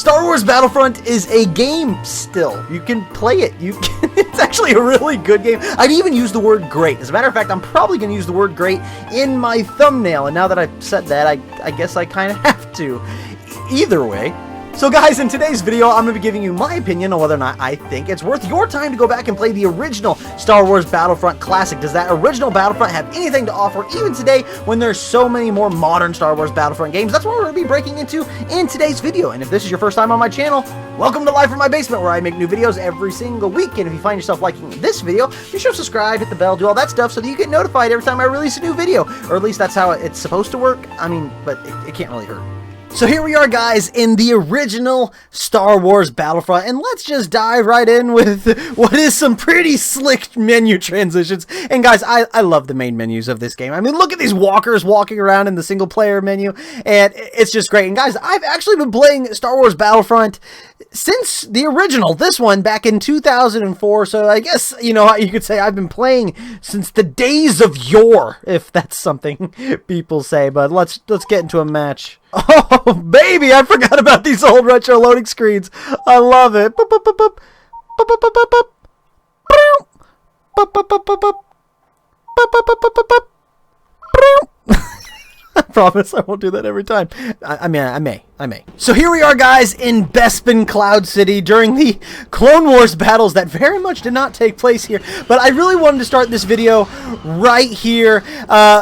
Star Wars Battlefront is a game still. You can play it. It's actually a really good game. I'd even use the word great. As a matter of fact, I'm probably going to use the word great in my thumbnail. And now that I've said that, I guess I kind of have to. Either way. So guys, in today's video, I'm going to be giving you my opinion on whether or not I think it's worth your time to go back and play the original Star Wars Battlefront Classic. Does that original Battlefront have anything to offer even today when there's so many more modern Star Wars Battlefront games? That's what we're going to be breaking into in today's video. And if this is your first time on my channel, welcome to Live from My Basement, where I make new videos every single week. And if you find yourself liking this video, be sure to subscribe, hit the bell, do all that stuff so that you get notified every time I release a new video. Or at least that's how it's supposed to work. I mean, but it can't really hurt. So here we are, guys, in the original Star Wars Battlefront, and let's just dive right in with what is some pretty slick menu transitions. And guys, I love the main menus of this game. I mean, look at these walkers walking around in the single-player menu, and it's just great. And guys, I've actually been playing Star Wars Battlefront since the original, this one, back in 2004, so I guess, you know, you could say I've been playing since the days of yore, if that's something people say, but let's get into a match. Oh, baby, I forgot about these old retro loading screens. I love it. I promise I won't do that every time. I may. So here we are, guys, in Bespin Cloud City during the Clone Wars battles that very much did not take place here. But I really wanted to start this video right here,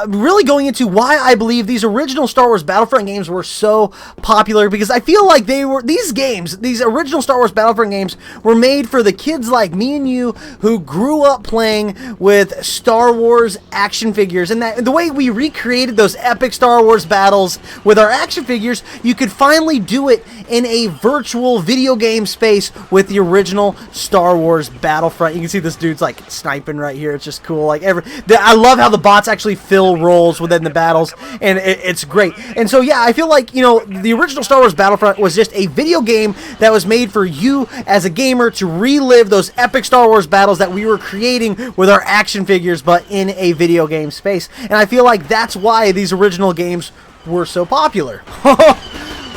really going into why I believe these original Star Wars Battlefront games were so popular, because I feel like these original Star Wars Battlefront games were made for the kids like me and you who grew up playing with Star Wars action figures, and that the way we recreated those epic Star Wars battles with our action figures, you could finally do it in a virtual video game space with the original Star Wars Battlefront. You can see this dude's like sniping right here. It's just cool. Like I love how the bots actually fill roles within the battles, and it's great. And so yeah, I feel like, you know, the original Star Wars Battlefront was just a video game that was made for you as a gamer to relive those epic Star Wars battles that we were creating with our action figures, but in a video game space. And I feel like that's why these original games were so popular.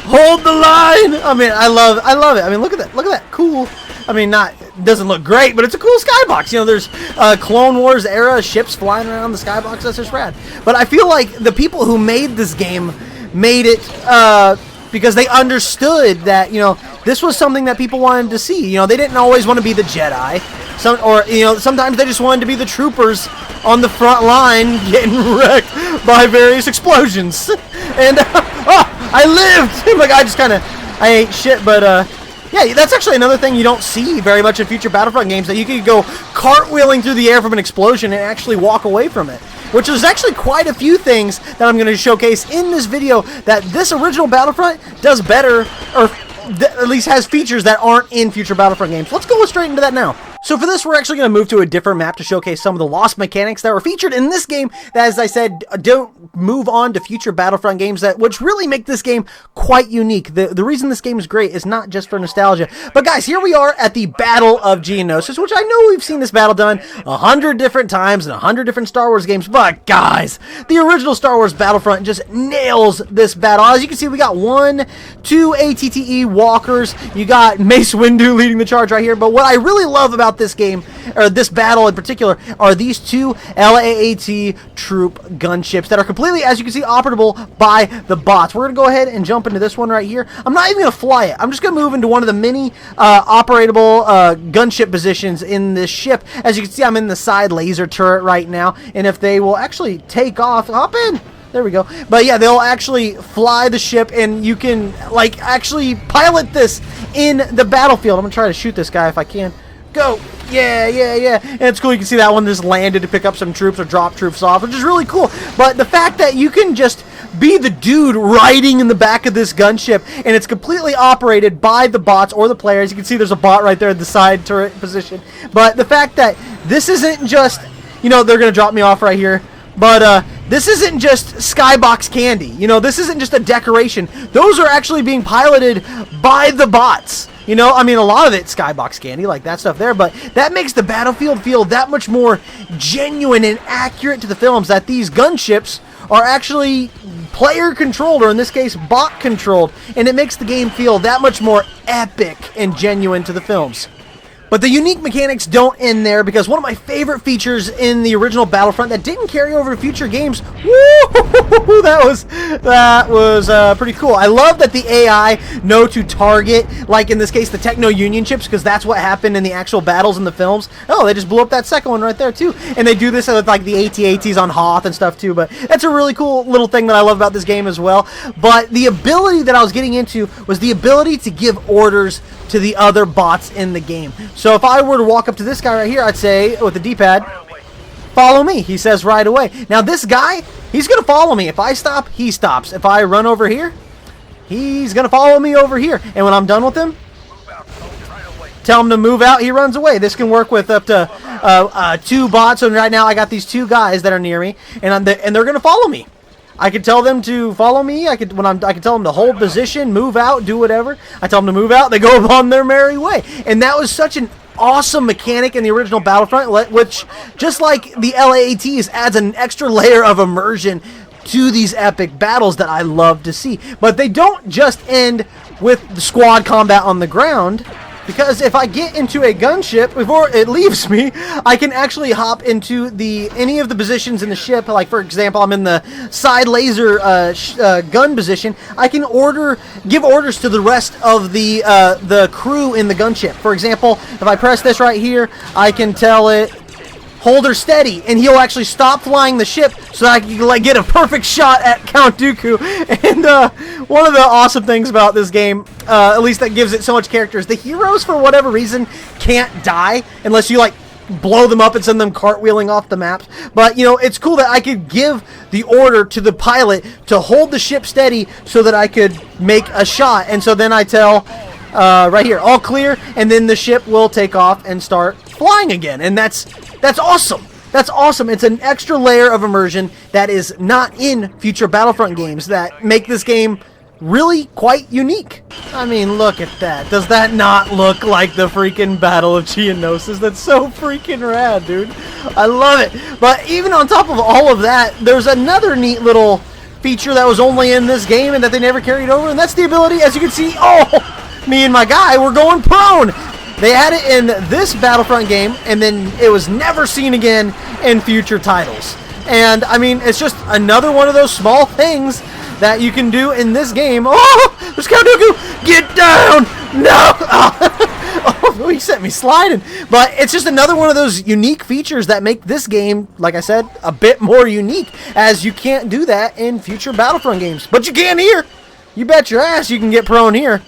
Hold the line. I mean, I love it. I mean, look at that cool, I mean, doesn't look great, but it's a cool skybox. You know, there's Clone Wars era ships flying around the skybox. That's just rad. But I feel like the people who made this game made it because they understood that, you know, this was something that people wanted to see. You know, they didn't always want to be the Jedi. Sometimes they just wanted to be the troopers on the front line getting wrecked by various explosions. And I lived. Like, I ate shit, but yeah, that's actually another thing you don't see very much in future Battlefront games, that you could go cartwheeling through the air from an explosion and actually walk away from it. Which is actually quite a few things that I'm going to showcase in this video that this original Battlefront does better, or at least has features that aren't in future Battlefront games. Let's go straight into that now. So for this, we're actually going to move to a different map to showcase some of the lost mechanics that were featured in this game that, as I said, don't move on to future Battlefront games, which really make this game quite unique. The reason this game is great is not just for nostalgia. But guys, here we are at the Battle of Geonosis, which I know we've seen this battle done 100 different times in 100 different Star Wars games. But guys, the original Star Wars Battlefront just nails this battle. As you can see, we got 2 ATTE walkers. You got Mace Windu leading the charge right here. But what I really love about this game, or this battle in particular, are these 2 LAAT troop gunships that are completely, as you can see, operable by the bots. We're going to go ahead and jump into this one right here. I'm not even going to fly it. I'm just going to move into one of the many operable gunship positions in this ship. As you can see, I'm in the side laser turret right now, and if they will actually take off, hop in. There we go. But yeah, they'll actually fly the ship, and you can, like, actually pilot this in the battlefield. I'm going to try to shoot this guy if I can. Go. Yeah. And it's cool. You can see that one just landed to pick up some troops or drop troops off, which is really cool. But the fact that you can just be the dude riding in the back of this gunship, and it's completely operated by the bots or the players. You can see there's a bot right there in the side turret position. But the fact that this isn't just, you know, they're going to drop me off right here. But this isn't just skybox candy. You know, this isn't just a decoration. Those are actually being piloted by the bots. You know, I mean, a lot of it's skybox candy, like that stuff there, but that makes the battlefield feel that much more genuine and accurate to the films, that these gunships are actually player controlled, or in this case bot controlled, and it makes the game feel that much more epic and genuine to the films. But the unique mechanics don't end there, because one of my favorite features in the original Battlefront that didn't carry over to future games, woo, that was pretty cool. I love that the AI know to target, like in this case, the Techno Union chips, because that's what happened in the actual battles in the films. Oh, they just blew up that second one right there too. And they do this with like the AT-ATs on Hoth and stuff too, but that's a really cool little thing that I love about this game as well. But the ability that I was getting into was the ability to give orders to the other bots in the game. So if I were to walk up to this guy right here, I'd say, with the D-pad, follow me. He says right away. Now this guy, he's going to follow me. If I stop, he stops. If I run over here, he's going to follow me over here. And when I'm done with him, tell him to move out, he runs away. This can work with up to 2 bots. So right now I got these 2 guys that are near me, and they're going to follow me. I could tell them to follow me. I could tell them to hold position, move out, do whatever. I tell them to move out. They go on their merry way. And that was such an awesome mechanic in the original Battlefront, which, just like the LAATs, adds an extra layer of immersion to these epic battles that I love to see. But they don't just end with the squad combat on the ground, because if I get into a gunship before it leaves me, I can actually hop into any of the positions in the ship. Like, for example, I'm in the side laser gun position. I can give orders to the rest of the crew in the gunship. For example, if I press this right here, I can tell it, hold her steady, and he'll actually stop flying the ship so that I can like get a perfect shot at Count Dooku. And one of the awesome things about this game, at least that gives it so much character, is the heroes, for whatever reason, can't die unless you like blow them up and send them cartwheeling off the maps. But you know, it's cool that I could give the order to the pilot to hold the ship steady so that I could make a shot. And so then I tell right here, all clear, and then the ship will take off and start flying again. And that's awesome. That's awesome. It's an extra layer of immersion that is not in future Battlefront games that make this game really quite unique. I mean, look at that. Does that not look like the freaking Battle of Geonosis? That's so freaking rad, dude. I love it. But even on top of all of that, there's another neat little feature that was only in this game and that they never carried over, and that's the ability, as you can see, me and my guy were going prone. They had it in this Battlefront game, and then it was never seen again in future titles. And, I mean, it's just another one of those small things that you can do in this game. Oh, there's Count Dooku! Get down! No! Oh, he sent me sliding. But it's just another one of those unique features that make this game, like I said, a bit more unique, as you can't do that in future Battlefront games. But you can here! You bet your ass you can get prone here.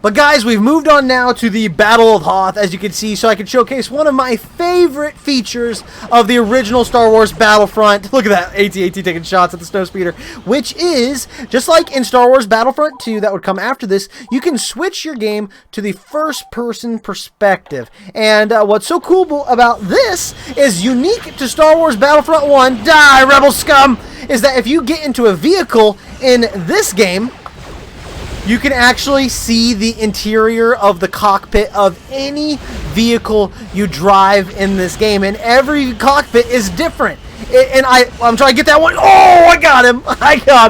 But guys, we've moved on now to the Battle of Hoth, as you can see, so I can showcase one of my favorite features of the original Star Wars Battlefront. Look at that, AT-AT taking shots at the snowspeeder, which is, just like in Star Wars Battlefront 2 that would come after this, you can switch your game to the first-person perspective. And what's so cool about this is unique to Star Wars Battlefront 1, die, rebel scum, is that if you get into a vehicle in this game, you can actually see the interior of the cockpit of any vehicle you drive in this game, and every cockpit is different. And I'm trying to get that one. Oh, I got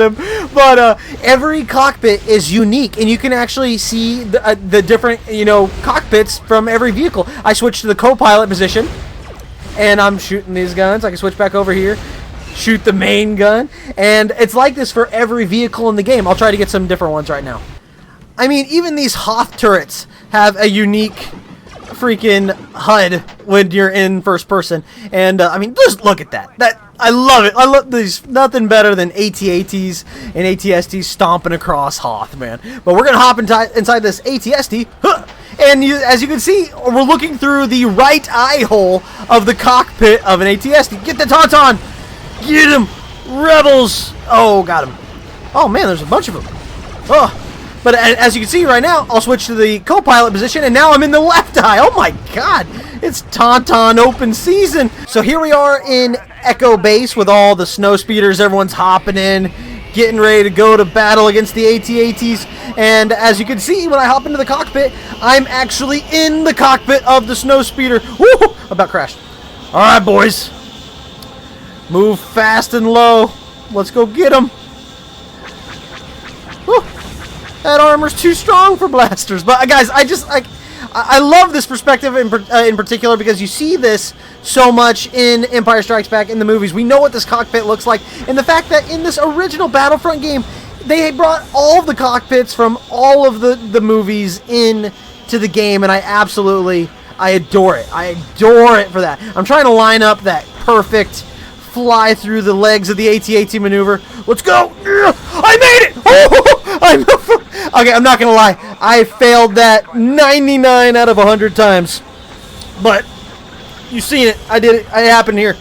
him. But every cockpit is unique, and you can actually see the different, cockpits from every vehicle. I switched to the co-pilot position, and I'm shooting these guns. I can switch back over here, shoot the main gun, and it's like this for every vehicle in the game. I'll try to get some different ones right now. I mean, even these Hoth turrets have a unique freaking HUD when you're in first person, and I mean, just look at that. I love it. I love these. Nothing better than AT-ATs and AT-STs stomping across Hoth, man. But we're gonna hop inside this AT-ST, and as you can see, we're looking through the right eye hole of the cockpit of an AT-ST. Get the Tauntaun! Get him! Rebels! Oh, got him. Oh, man, there's a bunch of them. Oh. But as you can see right now, I'll switch to the co-pilot position, and now I'm in the left eye. Oh, my God. It's Tauntaun open season. So here we are in Echo Base with all the snow speeders. Everyone's hopping in, getting ready to go to battle against the AT-ATs. And as you can see, when I hop into the cockpit, I'm actually in the cockpit of the snow speeder. Woo! About crashed. All right, boys. Move fast and low. Let's go get him. Whew. That armor's too strong for blasters. But guys, I love this perspective in particular because you see this so much in Empire Strikes Back in the movies. We know what this cockpit looks like, and the fact that in this original Battlefront game, they brought all of the cockpits from all of the movies in to the game, and I adore it. I adore it for that. I'm trying to line up that perfect fly through the legs of the AT-AT maneuver. Let's go! I made it! Oh, okay, I'm not gonna lie. I failed that 99 out of 100 times, but you've seen it. I did it. It happened here.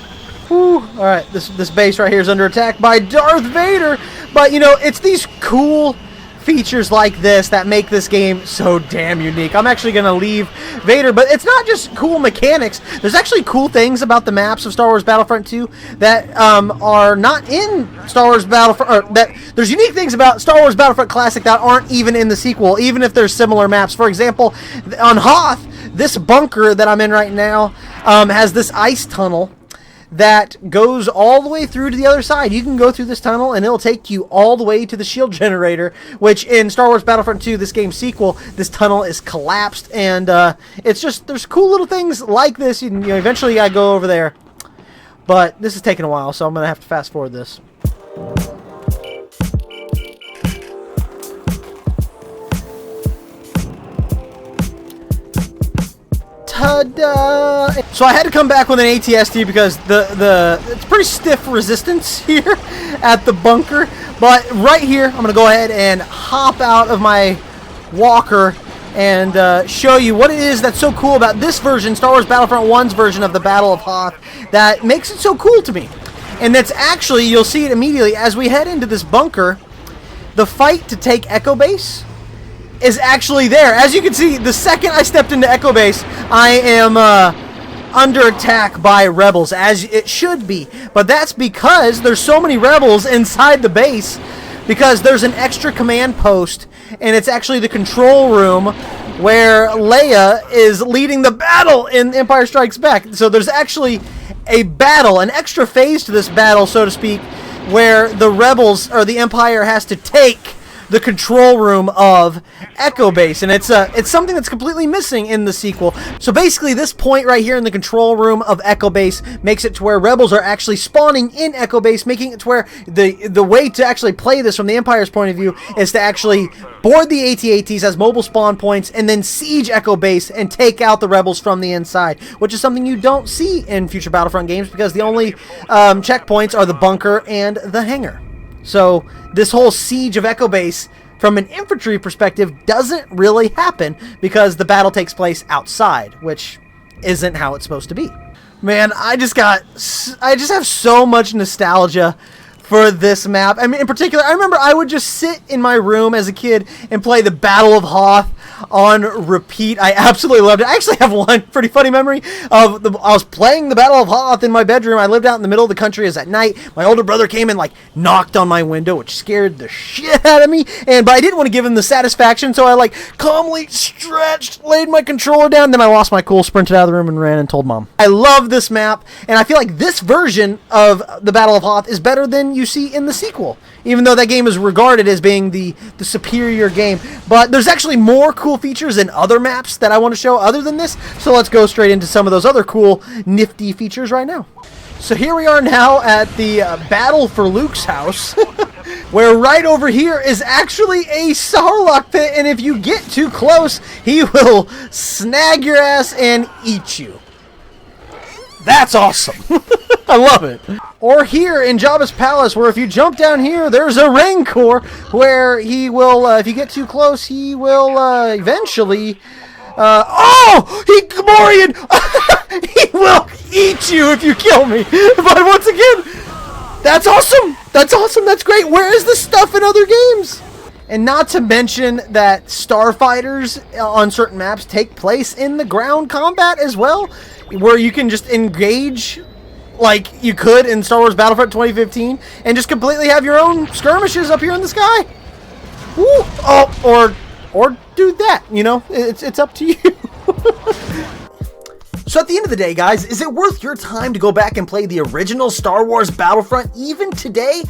Whew. All right, this base right here is under attack by Darth Vader. But you know, it's these cool features like this that make this game so damn unique. I'm actually gonna leave Vader, but it's not just cool mechanics. There's actually cool things about the maps of Star Wars Battlefront 2 that are not in Star Wars Battlefront. Or that there's unique things about Star Wars Battlefront Classic that aren't even in the sequel, even if there's similar maps. For example, on Hoth, this bunker that I'm in right now has this ice tunnel that goes all the way through to the other side. You can go through this tunnel and it'll take you all the way to the shield generator, which in Star Wars Battlefront 2, this game's sequel, this tunnel is collapsed, and it's just, there's cool little things like this. You know, eventually you gotta go over there, but this is taking a while, so I'm gonna have to fast forward this. Ta-da! So I had to come back with an ATST because it's pretty stiff resistance here at the bunker. But right here, I'm gonna go ahead and hop out of my walker and show you what it is that's so cool about this version, Star Wars Battlefront 1's version of the Battle of Hoth, that makes it so cool to me. And that's actually, you'll see it immediately as we head into this bunker. The fight to take Echo Base is actually there. As you can see, the second I stepped into Echo Base, I am under attack by rebels, as it should be. But that's because there's so many rebels inside the base, because there's an extra command post, and it's actually the control room where Leia is leading the battle in Empire Strikes Back. So there's actually a battle, an extra phase to this battle, so to speak, where the rebels, or the Empire, has to take the control room of Echo Base, and it's something that's completely missing in the sequel. So basically, this point right here in the control room of Echo Base makes it to where rebels are actually spawning in Echo Base, making it to where the way to actually play this from the Empire's point of view is to actually board the AT-ATs as mobile spawn points and then siege Echo Base and take out the rebels from the inside, which is something you don't see in future Battlefront games because the only checkpoints are the bunker and the hangar. So this whole siege of Echo Base from an infantry perspective doesn't really happen because the battle takes place outside, which isn't how it's supposed to be. Man, I just have so much nostalgia for this map. I mean, in particular, I remember I would just sit in my room as a kid and play the Battle of Hoth on repeat. I absolutely loved it. I actually have one pretty funny memory of I was playing the Battle of Hoth in my bedroom. I lived out in the middle of the country. It was at night. My older brother came and like knocked on my window, which scared the shit out of me. But I didn't want to give him the satisfaction, so I like calmly stretched, laid my controller down, then I lost my cool, sprinted out of the room, and ran and told Mom. I love this map, and I feel like this version of the Battle of Hoth is better than you see in the sequel, even though that game is regarded as being the superior game. But there's actually more cool features in other maps that I want to show other than this, so let's go straight into some of those other cool nifty features right now. So here we are now at the Battle for Luke's house, where right over here is actually a Sarlacc pit, and if you get too close, he will snag your ass and eat you. That's awesome. I love it. Or here in Jabba's palace, where if you jump down here, there's a Rancor where he will, if you get too close, he will eventually, Gamorrean! He will eat you if you kill me. But once again, that's awesome. That's awesome. That's great. Where is this stuff in other games? And not to mention that starfighters on certain maps take place in the ground combat as well, where you can just engage like you could in Star Wars Battlefront 2015 and just completely have your own skirmishes up here in the sky. Woo! Oh, or do that, you know, it's up to you. So at the end of the day, guys, is it worth your time to go back and play the original Star Wars Battlefront even today?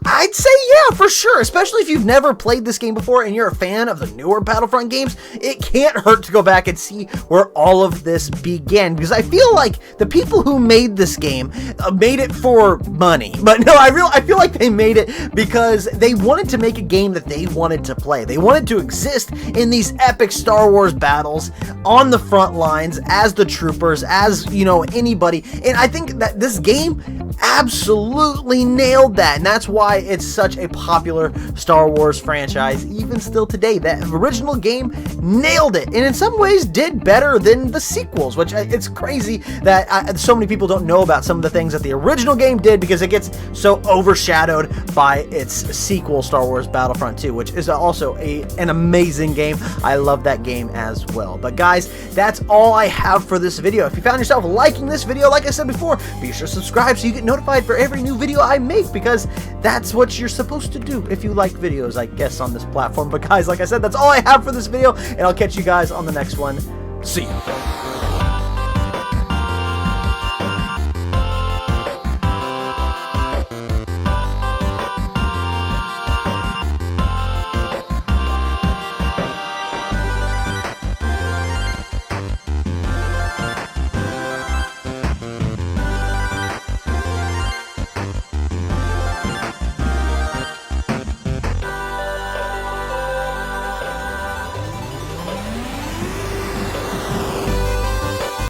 I'd say yeah, for sure, especially if you've never played this game before and you're a fan of the newer Battlefront games. It can't hurt to go back and see where all of this began, because I feel like the people who made this game made it for money. But no, I feel like they made it because they wanted to make a game that they wanted to play. They wanted to exist in these epic Star Wars battles on the front lines as the troopers, as, you know, anybody. And I think that this game absolutely nailed that, and that's why it's such a popular Star Wars franchise even still today. That original game nailed it, and in some ways did better than the sequels, which it's crazy that so many people don't know about some of the things that the original game did, because it gets so overshadowed by its sequel, Star Wars Battlefront 2, which is also an amazing game. I love that game as well. But guys, that's all I have for this video. If you found yourself liking this video, like I said before, be sure to subscribe so you get notified for every new video I make, because that's what you're supposed to do if you like videos, I guess, on this platform. But guys, like I said, that's all I have for this video, and I'll catch you guys on the next one. See ya.